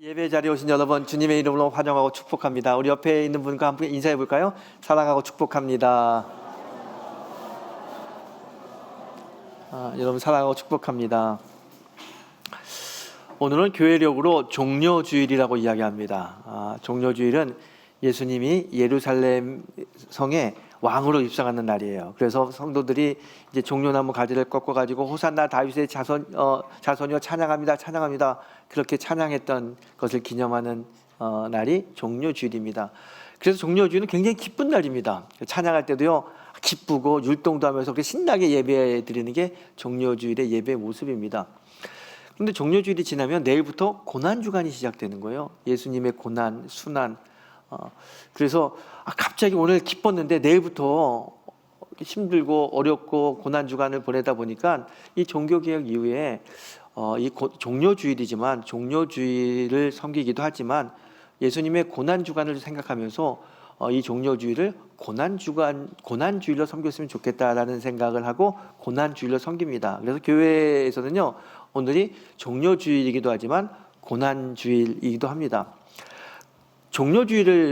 예배 자리에 오신 여러분, 주님의 이름으로 환영하고 축복합니다. 우리 옆에 있는 분과 함께 인사해 볼까요? 사랑하고 축복합니다. 여러분 사랑하고 축복합니다. 오늘은 교회력으로 종려주일이라고 이야기합니다. 종려주일은 예수님이 예루살렘 성에 왕으로 입성하는 날이에요. 그래서 성도들이 이제 종려나무 가지를 꺾어가지고 호산나 다윗의 자손이여 찬양합니다, 찬양합니다. 그렇게 찬양했던 것을 기념하는 날이 종려주일입니다. 그래서 종려주일은 굉장히 기쁜 날입니다. 찬양할 때도요 기쁘고 율동도 하면서 그렇게 신나게 예배 드리는 게 종려주일의 예배 모습입니다. 그런데 종려주일이 지나면 내일부터 고난주간이 시작되는 거예요. 예수님의 고난, 순환. 그래서 갑자기 오늘 기뻤는데 내일부터 힘들고 어렵고 고난주간을 보내다 보니까 이 종교개혁 이후에 종려주일이지만 종려주일을 섬기기도 하지만 예수님의 고난주간을 생각하면서 이 종려주일을 고난주일로 섬겼으면 좋겠다라는 생각을 하고 고난주일로 섬깁니다. 그래서 교회에서는요 오늘이 종려주일이기도 하지만 고난주일이기도 합니다. 종려주일로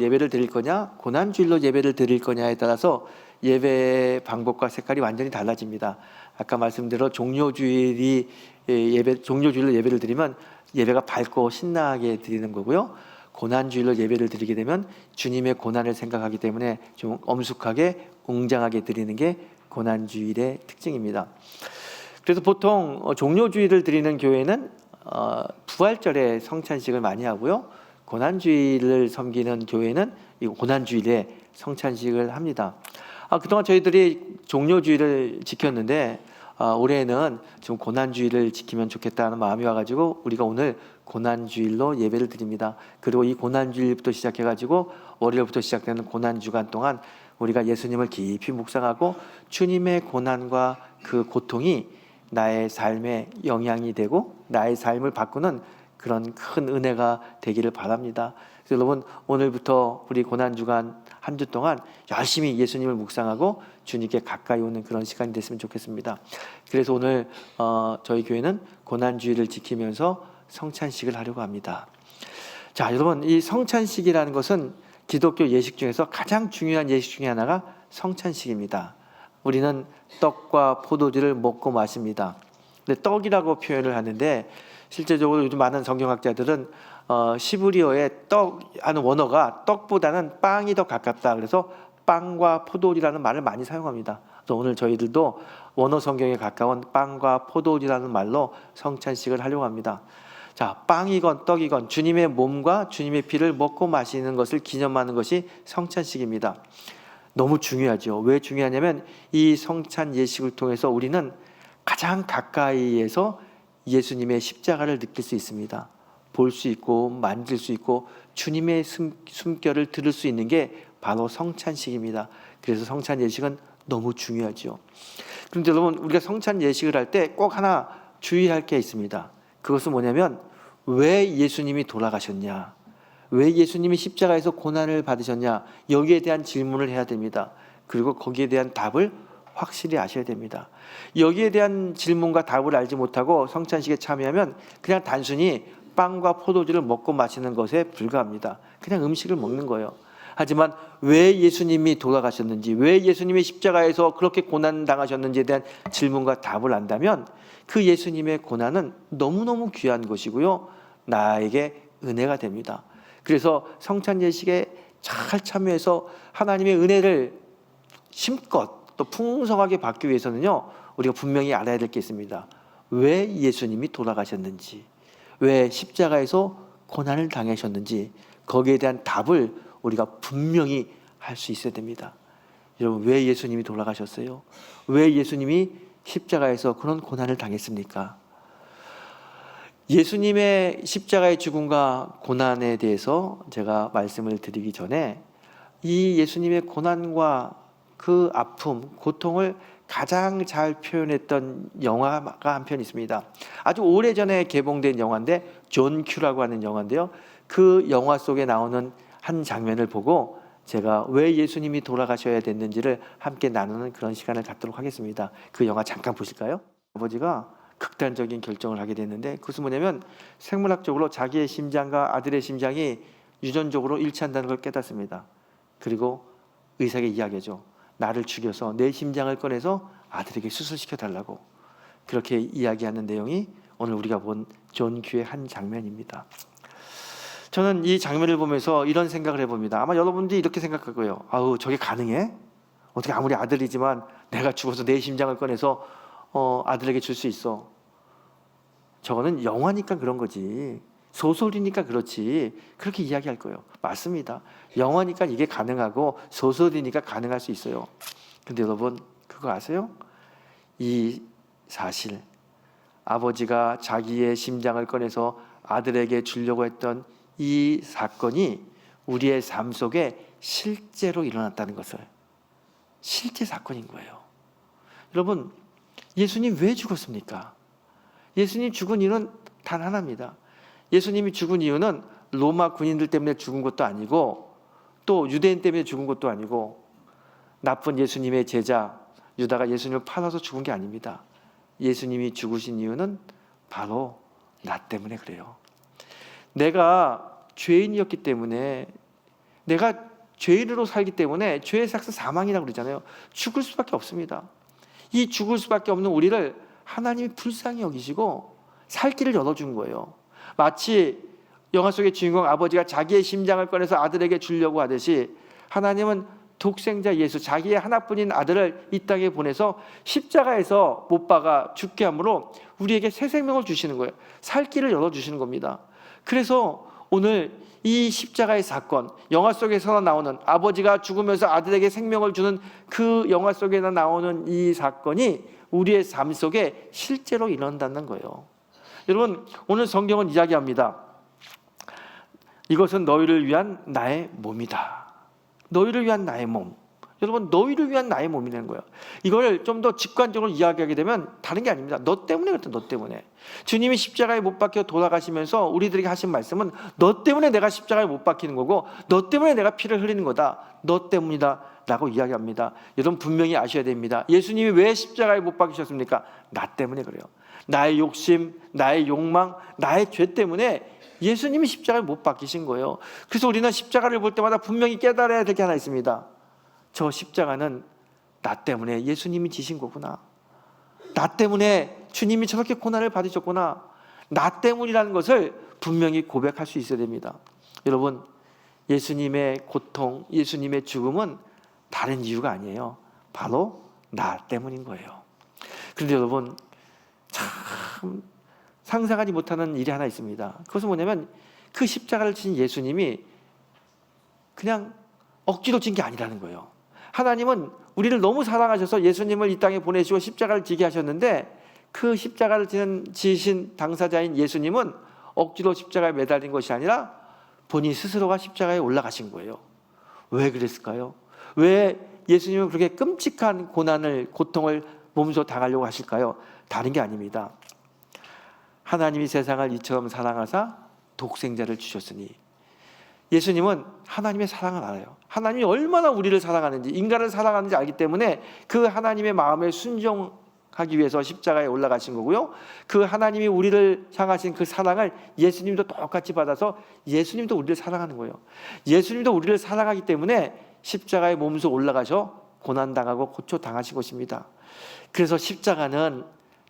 예배를 드릴 거냐 고난주일로 예배를 드릴 거냐에 따라서 예배 방법과 색깔이 완전히 달라집니다. 아까 말씀대로 종려주일로 예배를 드리면 예배가 밝고 신나게 드리는 거고요. 고난주일로 예배를 드리게 되면 주님의 고난을 생각하기 때문에 좀 엄숙하게 웅장하게 드리는 게 고난주일의 특징입니다. 그래서 보통 종려주일을 드리는 교회는 부활절에 성찬식을 많이 하고요. 고난주일을 섬기는 교회는 이 고난주일에 성찬식을 합니다. 그동안 저희들이 종려주일을 지켰는데 올해는 좀 고난주일을 지키면 좋겠다는 마음이 와가지고 우리가 오늘 고난주일로 예배를 드립니다. 그리고 이 고난주일부터 시작해가지고 월요일부터 시작되는 고난주간 동안 우리가 예수님을 깊이 묵상하고 주님의 고난과 그 고통이 나의 삶에 영향이 되고 나의 삶을 바꾸는 그런 큰 은혜가 되기를 바랍니다. 그래서 여러분 오늘부터 우리 고난주간 한 주 동안 열심히 예수님을 묵상하고 주님께 가까이 오는 그런 시간이 됐으면 좋겠습니다. 그래서 오늘 저희 교회는 고난주일을 지키면서 성찬식을 하려고 합니다. 자, 여러분 이 성찬식이라는 것은 기독교 예식 중에서 가장 중요한 예식 중에 하나가 성찬식입니다. 우리는 떡과 포도주를 먹고 마십니다. 근데 떡이라고 표현을 하는데 실제적으로 요즘 많은 성경학자들은 시브리어의 떡 하는 원어가 떡보다는 빵이 더 가깝다. 그래서 빵과 포도주라는 말을 많이 사용합니다. 그래서 오늘 저희들도 원어 성경에 가까운 빵과 포도주라는 말로 성찬식을 하려고 합니다. 자, 빵이건 떡이건 주님의 몸과 주님의 피를 먹고 마시는 것을 기념하는 것이 성찬식입니다. 너무 중요하죠. 왜 중요하냐면 이 성찬 예식을 통해서 우리는 가장 가까이에서 예수님의 십자가를 느낄 수 있습니다. 볼 수 있고 만질 수 있고 주님의 숨결을 들을 수 있는 게 바로 성찬식입니다. 그래서 성찬 예식은 너무 중요하죠. 그런데 여러분 우리가 성찬 예식을 할 때 꼭 하나 주의할 게 있습니다. 그것은 뭐냐면 왜 예수님이 돌아가셨냐, 왜 예수님이 십자가에서 고난을 받으셨냐, 여기에 대한 질문을 해야 됩니다. 그리고 거기에 대한 답을 확실히 아셔야 됩니다. 여기에 대한 질문과 답을 알지 못하고 성찬식에 참여하면 그냥 단순히 빵과 포도주를 먹고 마시는 것에 불과합니다. 그냥 음식을 먹는 거예요. 하지만 왜 예수님이 돌아가셨는지, 왜 예수님이 십자가에서 그렇게 고난 당하셨는지에 대한 질문과 답을 안다면 그 예수님의 고난은 너무너무 귀한 것이고요, 나에게 은혜가 됩니다. 그래서 성찬 예식에 잘 참여해서 하나님의 은혜를 힘껏 또 풍성하게 받기 위해서는요, 우리가 분명히 알아야 될 게 있습니다. 왜 예수님이 돌아가셨는지, 왜 십자가에서 고난을 당하셨는지, 거기에 대한 답을 우리가 분명히 할 수 있어야 됩니다. 여러분 왜 예수님이 돌아가셨어요? 왜 예수님이 십자가에서 그런 고난을 당했습니까? 예수님의 십자가의 죽음과 고난에 대해서 제가 말씀을 드리기 전에 이 예수님의 고난과 그 아픔, 고통을 가장 잘 표현했던 영화가 한 편 있습니다. 아주 오래전에 개봉된 영화인데 존 큐라고 하는 영화인데요. 그 영화 속에 나오는 한 장면을 보고 제가 왜 예수님이 돌아가셔야 됐는지를 함께 나누는 그런 시간을 갖도록 하겠습니다. 그 영화 잠깐 보실까요? 아버지가 극단적인 결정을 하게 됐는데, 그것은 뭐냐면 생물학적으로 자기의 심장과 아들의 심장이 유전적으로 일치한다는 걸 깨닫습니다. 그리고 의사에게 이야기하죠. 나를 죽여서 내 심장을 꺼내서 아들에게 수술시켜 달라고. 그렇게 이야기하는 내용이 오늘 우리가 본 존 큐의 한 장면입니다. 저는 이 장면을 보면서 이런 생각을 해봅니다. 아마 여러분들이 이렇게 생각할 거예요. 아우, 저게 가능해? 어떻게 아무리 아들이지만 내가 죽어서 내 심장을 꺼내서 아들에게 줄 수 있어? 저거는 영화니까 그런 거지, 소설이니까 그렇지, 그렇게 이야기할 거예요. 맞습니다. 영화니까 이게 가능하고 소설이니까 가능할 수 있어요. 근데 여러분, 그거 아세요? 이 사실, 아버지가 자기의 심장을 꺼내서 아들에게 주려고 했던 이 사건이 우리의 삶 속에 실제로 일어났다는 것을, 실제 사건인 거예요. 여러분, 예수님 왜 죽었습니까? 예수님 죽은 이유는 단 하나입니다. 예수님이 죽은 이유는 로마 군인들 때문에 죽은 것도 아니고, 또 유대인 때문에 죽은 것도 아니고, 나쁜 예수님의 제자 유다가 예수님을 팔아서 죽은 게 아닙니다. 예수님이 죽으신 이유는 바로 나 때문에 그래요. 내가 죄인이었기 때문에, 내가 죄인으로 살기 때문에 죄의 삭스 사망이라고 그러잖아요. 죽을 수밖에 없습니다. 이 죽을 수밖에 없는 우리를 하나님이 불쌍히 여기시고 살 길을 열어준 거예요. 마치 영화 속의 주인공 아버지가 자기의 심장을 꺼내서 아들에게 주려고 하듯이, 하나님은 독생자 예수, 자기의 하나뿐인 아들을 이 땅에 보내서 십자가에서 못 박아 죽게 함으로 우리에게 새 생명을 주시는 거예요. 살 길을 열어주시는 겁니다. 그래서 오늘 이 십자가의 사건, 영화 속에서 나오는 아버지가 죽으면서 아들에게 생명을 주는 그 영화 속에 나오는 이 사건이 우리의 삶 속에 실제로 일어난다는 거예요. 여러분, 오늘 성경은 이야기합니다. 이것은 너희를 위한 나의 몸이다. 너희를 위한 나의 몸. 여러분, 너희를 위한 나의 몸이라는 거예요. 이걸 좀 더 직관적으로 이야기하게 되면 다른 게 아닙니다. 너 때문에 그랬다. 너 때문에. 주님이 십자가에 못 박혀 돌아가시면서 우리들에게 하신 말씀은 너 때문에 내가 십자가에 못 박히는 거고, 너 때문에 내가 피를 흘리는 거다. 너 때문이다 라고 이야기합니다. 여러분, 분명히 아셔야 됩니다. 예수님이 왜 십자가에 못 박히셨습니까? 나 때문에 그래요. 나의 욕심, 나의 욕망, 나의 죄 때문에 예수님이 십자가에 못 박히신 거예요. 그래서 우리는 십자가를 볼 때마다 분명히 깨달아야 될 게 하나 있습니다. 저 십자가는 나 때문에 예수님이 지신 거구나. 나 때문에 주님이 저렇게 고난을 받으셨구나. 나 때문이라는 것을 분명히 고백할 수 있어야 됩니다. 여러분, 예수님의 고통, 예수님의 죽음은 다른 이유가 아니에요. 바로 나 때문인 거예요. 그런데 여러분, 참 상상하지 못하는 일이 하나 있습니다. 그것은 뭐냐면, 그 십자가를 진 예수님이 그냥 억지로 진 게 아니라는 거예요. 하나님은 우리를 너무 사랑하셔서 예수님을 이 땅에 보내시고 십자가를 지게 하셨는데, 그 십자가를 지신 당사자인 예수님은 억지로 십자가에 매달린 것이 아니라 본인 스스로가 십자가에 올라가신 거예요. 왜 그랬을까요? 왜 예수님은 그렇게 끔찍한 고난을, 고통을 몸소 당하려고 하실까요? 다른 게 아닙니다. 하나님이 세상을 이처럼 사랑하사 독생자를 주셨으니, 예수님은 하나님의 사랑을 알아요. 하나님이 얼마나 우리를 사랑하는지, 인간을 사랑하는지 알기 때문에 그 하나님의 마음에 순종하기 위해서 십자가에 올라가신 거고요. 그 하나님이 우리를 향하신 그 사랑을 예수님도 똑같이 받아서 예수님도 우리를 사랑하는 거예요. 예수님도 우리를 사랑하기 때문에 십자가에 몸소 올라가셔 고난당하고 고초당하신 것입니다. 그래서 십자가는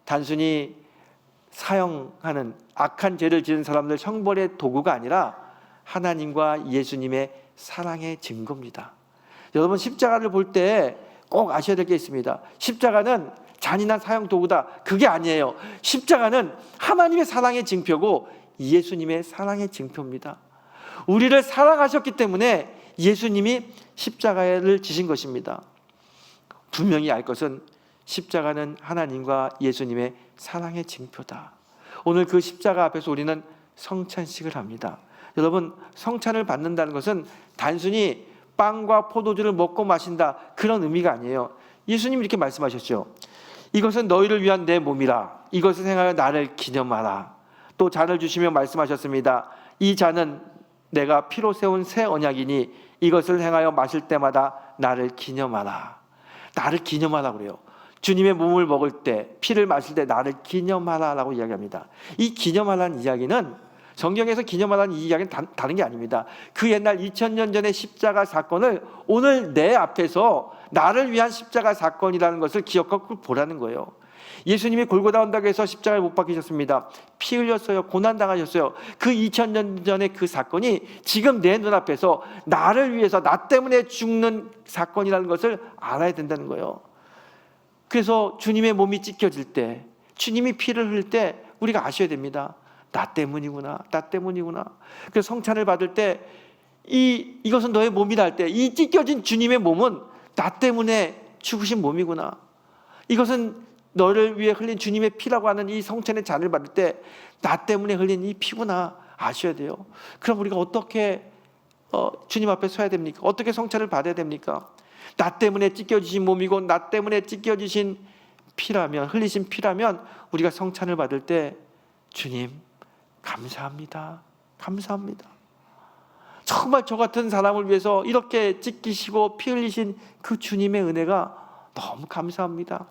단순히 사형하는, 악한 죄를 지은 사람들 형벌의 도구가 아니라 하나님과 예수님의 사랑의 증거입니다. 여러분, 십자가를 볼 때 꼭 아셔야 될 게 있습니다. 십자가는 잔인한 사형 도구다, 그게 아니에요. 십자가는 하나님의 사랑의 증표고 예수님의 사랑의 증표입니다. 우리를 사랑하셨기 때문에 예수님이 십자가를 지신 것입니다. 분명히 알 것은 십자가는 하나님과 예수님의 사랑의 증표다. 오늘 그 십자가 앞에서 우리는 성찬식을 합니다. 여러분, 성찬을 받는다는 것은 단순히 빵과 포도주를 먹고 마신다, 그런 의미가 아니에요. 예수님이 이렇게 말씀하셨죠. 이것은 너희를 위한 내 몸이라. 이것을 행하여 나를 기념하라. 또 잔을 주시며 말씀하셨습니다. 이 잔은 내가 피로 세운 새 언약이니 이것을 행하여 마실 때마다 나를 기념하라. 나를 기념하라 그래요. 주님의 몸을 먹을 때, 피를 마실 때 나를 기념하라라고 이야기합니다. 이 기념하라는 이야기는, 성경에서 기념하라는 이 이야기는 다른 게 아닙니다. 그 옛날 2000년 전의 십자가 사건을 오늘 내 앞에서 나를 위한 십자가 사건이라는 것을 기억하고 보라는 거예요. 예수님이 골고다 언덕에서 십자가에 못 박히셨습니다. 피 흘렸어요. 고난당하셨어요. 그 2000년 전의 그 사건이 지금 내 눈앞에서 나를 위해서, 나 때문에 죽는 사건이라는 것을 알아야 된다는 거예요. 그래서 주님의 몸이 찢겨질 때, 주님이 피를 흘릴 때 우리가 아셔야 됩니다. 나 때문이구나, 나 때문이구나. 그래서 성찬을 받을 때 이것은 너의 몸이다 할 때, 이 찢겨진 주님의 몸은 나 때문에 죽으신 몸이구나. 이것은 너를 위해 흘린 주님의 피라고 하는 이 성찬의 잔을 받을 때 나 때문에 흘린 이 피구나 아셔야 돼요. 그럼 우리가 어떻게 주님 앞에 서야 됩니까? 어떻게 성찬을 받아야 됩니까? 나 때문에 찢겨지신 몸이고 나 때문에 찢겨지신 피라면, 흘리신 피라면 우리가 성찬을 받을 때 주님 감사합니다, 감사합니다. 정말 저 같은 사람을 위해서 이렇게 찢기시고 피 흘리신 그 주님의 은혜가 너무 감사합니다.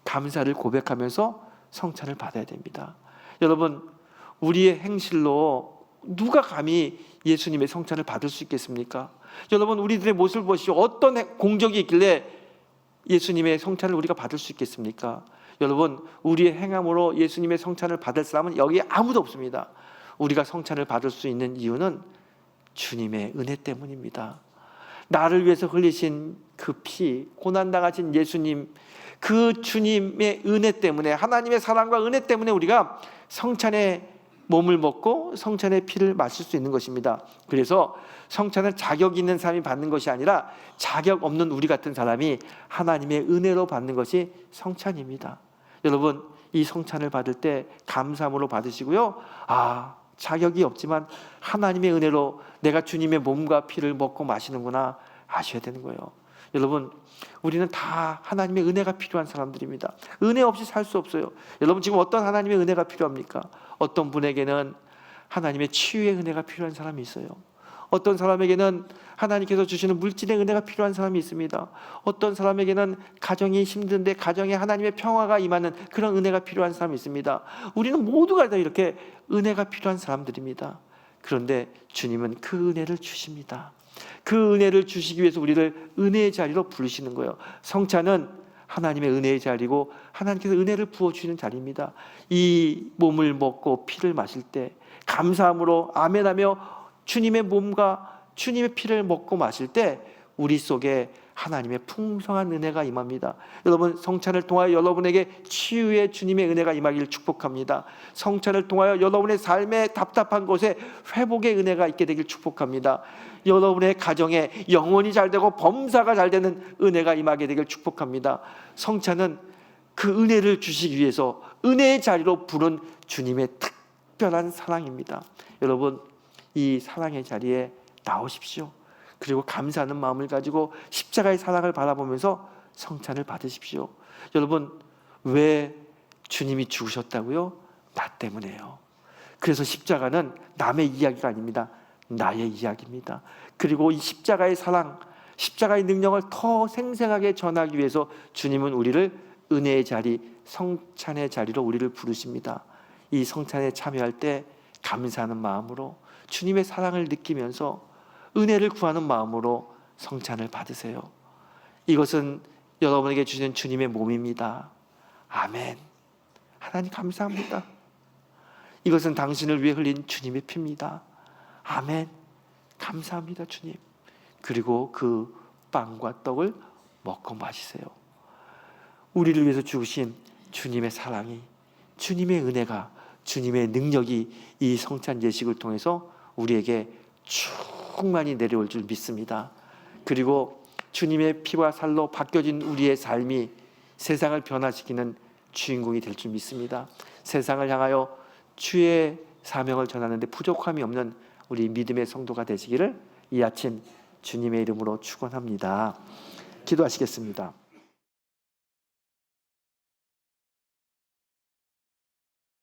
감사를 고백하면서 성찬을 받아야 됩니다. 여러분, 우리의 행실로 누가 감히 예수님의 성찬을 받을 수 있겠습니까? 여러분, 우리들의 모습을 보시오. 어떤 공적이 있길래 예수님의 성찬을 우리가 받을 수 있겠습니까? 여러분, 우리의 행함으로 예수님의 성찬을 받을 사람은 여기 아무도 없습니다. 우리가 성찬을 받을 수 있는 이유는 주님의 은혜 때문입니다. 나를 위해서 흘리신 그 피, 고난당하신 예수님, 그 주님의 은혜 때문에, 하나님의 사랑과 은혜 때문에 우리가 성찬의 몸을 먹고 성찬의 피를 마실 수 있는 것입니다. 그래서 성찬은 자격 있는 사람이 받는 것이 아니라 자격 없는 우리 같은 사람이 하나님의 은혜로 받는 것이 성찬입니다. 여러분, 이 성찬을 받을 때 감사함으로 받으시고요. 자격이 없지만 하나님의 은혜로 내가 주님의 몸과 피를 먹고 마시는구나 아셔야 되는 거예요. 여러분, 우리는 다 하나님의 은혜가 필요한 사람들입니다. 은혜 없이 살 수 없어요. 여러분, 지금 어떤 하나님의 은혜가 필요합니까? 어떤 분에게는 하나님의 치유의 은혜가 필요한 사람이 있어요. 어떤 사람에게는 하나님께서 주시는 물질의 은혜가 필요한 사람이 있습니다. 어떤 사람에게는 가정이 힘든데 가정에 하나님의 평화가 임하는 그런 은혜가 필요한 사람이 있습니다. 우리는 모두가 다 이렇게 은혜가 필요한 사람들입니다. 그런데 주님은 그 은혜를 주십니다. 그 은혜를 주시기 위해서 우리를 은혜의 자리로 부르시는 거예요. 성찬은 하나님의 은혜의 자리고 하나님께서 은혜를 부어주시는 자리입니다. 이 몸을 먹고 피를 마실 때 감사함으로 아멘하며 주님의 몸과 주님의 피를 먹고 마실 때 우리 속에 하나님의 풍성한 은혜가 임합니다. 여러분, 성찬을 통하여 여러분에게 치유의 주님의 은혜가 임하기를 축복합니다. 성찬을 통하여 여러분의 삶의 답답한 곳에 회복의 은혜가 있게 되길 축복합니다. 여러분의 가정에 영혼이 잘 되고 범사가 잘 되는 은혜가 임하게 되길 축복합니다. 성찬은 그 은혜를 주시기 위해서 은혜의 자리로 부른 주님의 특별한 사랑입니다. 여러분, 이 사랑의 자리에 나오십시오. 그리고 감사하는 마음을 가지고 십자가의 사랑을 바라보면서 성찬을 받으십시오. 여러분, 왜 주님이 죽으셨다고요? 나 때문에요. 그래서 십자가는 남의 이야기가 아닙니다. 나의 이야기입니다. 그리고 이 십자가의 사랑, 십자가의 능력을 더 생생하게 전하기 위해서 주님은 우리를 은혜의 자리, 성찬의 자리로 우리를 부르십니다. 이 성찬에 참여할 때 감사하는 마음으로 주님의 사랑을 느끼면서 은혜를 구하는 마음으로 성찬을 받으세요. 이것은 여러분에게 주시는 주님의 몸입니다. 아멘. 하나님 감사합니다. 이것은 당신을 위해 흘린 주님의 피입니다. 아멘. 감사합니다, 주님. 그리고 그 빵과 떡을 먹고 마시세요. 우리를 위해서 죽으신 주님의 사랑이, 주님의 은혜가, 주님의 능력이 이 성찬 예식을 통해서 우리에게 충만히 내려올 줄 믿습니다. 그리고 주님의 피와 살로 바뀌어진 우리의 삶이 세상을 변화시키는 주인공이 될 줄 믿습니다. 세상을 향하여 주의 사명을 전하는데 부족함이 없는 우리 믿음의 성도가 되시기를 이 아침 주님의 이름으로 축원합니다. 기도하시겠습니다.